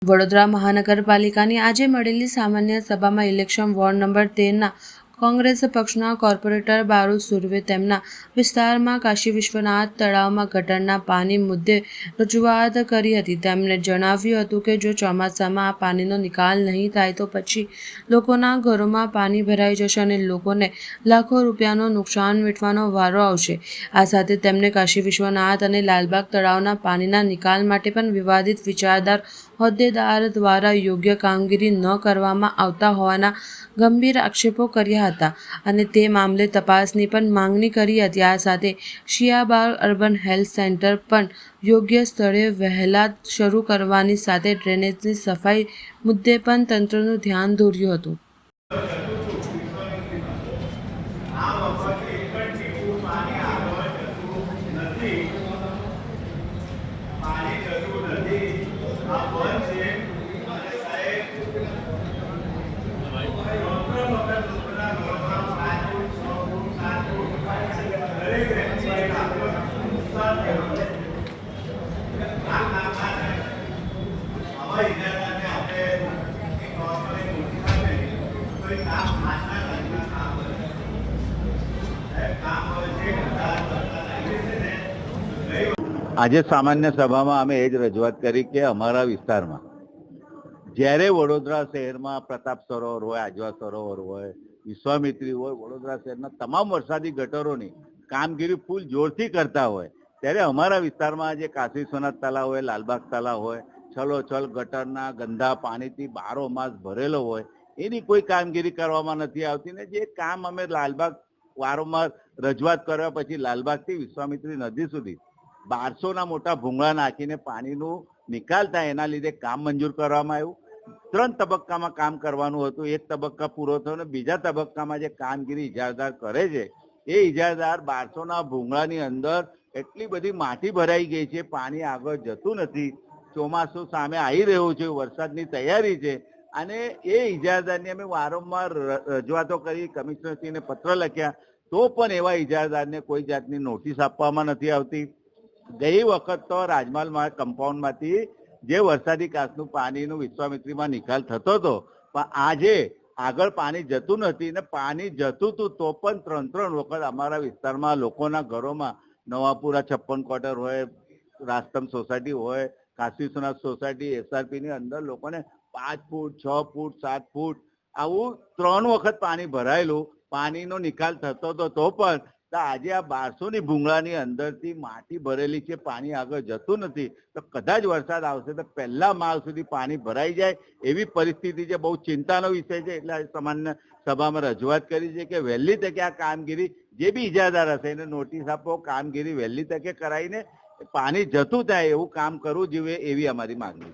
વડોદરા મહાનગરપાલિકાની આજે મળેલી સામાન્ય સભામાં ઇલેક્શન વોર્ડ નંબર 13ના કોંગ્રેસ પક્ષના કોર્પોરેટર બારૂદ સુર્વે તેમના વિસ્તારમાં કાશી વિશ્વનાથ તળાવમાં ગટરના પાણી મુદ્દે રજૂઆત કરી હતી। તેમણે જણાવ્યું હતું કે જો ચોમાસામાં આ પાણીનો નિકાલ નહીં થાય તો પછી લોકોના ઘરોમાં પાણી ભરાઈ જશે અને લોકોને લાખો રૂપિયાનું નુકસાન વેઠવાનો વારો આવશે। આ સાથે તેમણે કાશી વિશ્વનાથ અને લાલબાગ તળાવના પાણીના નિકાલ માટે પણ વિવાદિત વિચારધાર હોદ્દેદાર દ્વારા યોગ્ય કામગીરી ન કરવામાં આવતા હોવાના ગંભીર આક્ષેપો કર્યા હતા અને તે મામલે તપાસની પણ માંગણી કરી હતી। આ સાથે શિયાબાગ અર્બન હેલ્થ સેન્ટર પણ યોગ્ય સ્થળે વહેલા શરૂ કરવાની સાથે ડ્રેનેજની સફાઈ મુદ્દે પણ તંત્રનું ધ્યાન દોર્યું હતું। આજે સામાન્ય સભામાં અમે એ જ રજૂઆત કરી કે અમારા વિસ્તારમાં જ્યારે વડોદરા શહેરમાં પ્રતાપ સરોવર હોય, આજવા સરોવર હોય, વિશ્વામિત્રી હોય, વડોદરા શહેરના તમામ વરસાદી ગટરોની કામગીરી ફૂલ જોરથી કરતા હોય ત્યારે અમારા વિસ્તારમાં જે કાશી વિશ્વનાથ તળાવ હોય, લાલબાગ તળાવ હોય, છલોછલ ગટરના ગંદા પાણીથી બારોમાસ ભરેલો હોય એની કોઈ કામગીરી કરવામાં નથી આવતી ને જે કામ અમે લાલબાગ વારંવાર રજૂઆત કર્યા પછી લાલબાગથી વિશ્વામિત્રી નદી સુધી 1200ના મોટા ભૂંગળા નાખીને પાણીનું નિકાલ થાય એના લીધે કામ મંજૂર કરવામાં આવ્યું। 3 તબક્કામાં કામ કરવાનું હતું। એક તબક્કા પૂરો થયો અને બીજા તબક્કામાં જે કામગીરી ઇજારદાર કરે છે એ ઇજારદાર 1200ના ભૂંગળાની અંદર એટલી બધી માટી ભરાઈ ગઈ છે, પાણી આગળ જતું નથી। ચોમાસું સામે આવી રહ્યું છે, વરસાદની તૈયારી છે અને એ ઇજારદારની અમે વારંવાર રજૂઆતો કરી, કમિશનરશ્રીને પત્ર લખ્યા તો પણ એવા ઇજારદારને કોઈ જાતની નોટિસ આપવામાં નથી આવતી। ગઈ વખત તો રાજમહલ કમ્પાઉન્ડમાંથી જે વરસાદી કાચનું પાણીનું વિશ્વામિત્રીમાં નિકાલ થતો હતો પણ આજે આગળ પાણી જતું નથી ને પાણી જતું હતું તો પણ 3 વખત અમારા વિસ્તારમાં લોકોના ઘરોમાં નવાપુરા 56 ક્વાર્ટર હોય, રાસ્તમ સોસાયટી હોય, કાશી વિશ્વનાથ સોસાયટી, SRPની અંદર લોકોને 5 ફૂટ, 6 ફૂટ, 7 ફૂટ આવું 3 વખત પાણી ભરાયેલું, પાણીનો નિકાલ થતો હતો તો પણ આજે આ 1200ની ભૂંગળાની અંદરથી માટી ભરેલી છે, પાણી આગળ જતું નથી તો કદાચ વરસાદ આવશે તો પહેલા માળ સુધી પાણી ભરાઈ જાય એવી પરિસ્થિતિ છે। બહુ ચિંતાનો વિષય છે એટલે સામાન્ય સભામાં રજૂઆત કરી છે કે વહેલી તકે આ કામગીરી જે બી ઇજારદાર હશે એને નોટિસ આપો, કામગીરી વહેલી તકે કરાવીને પાણી જતું થાય એવું કામ કરવું જોઈએ એવી અમારી માંગણી।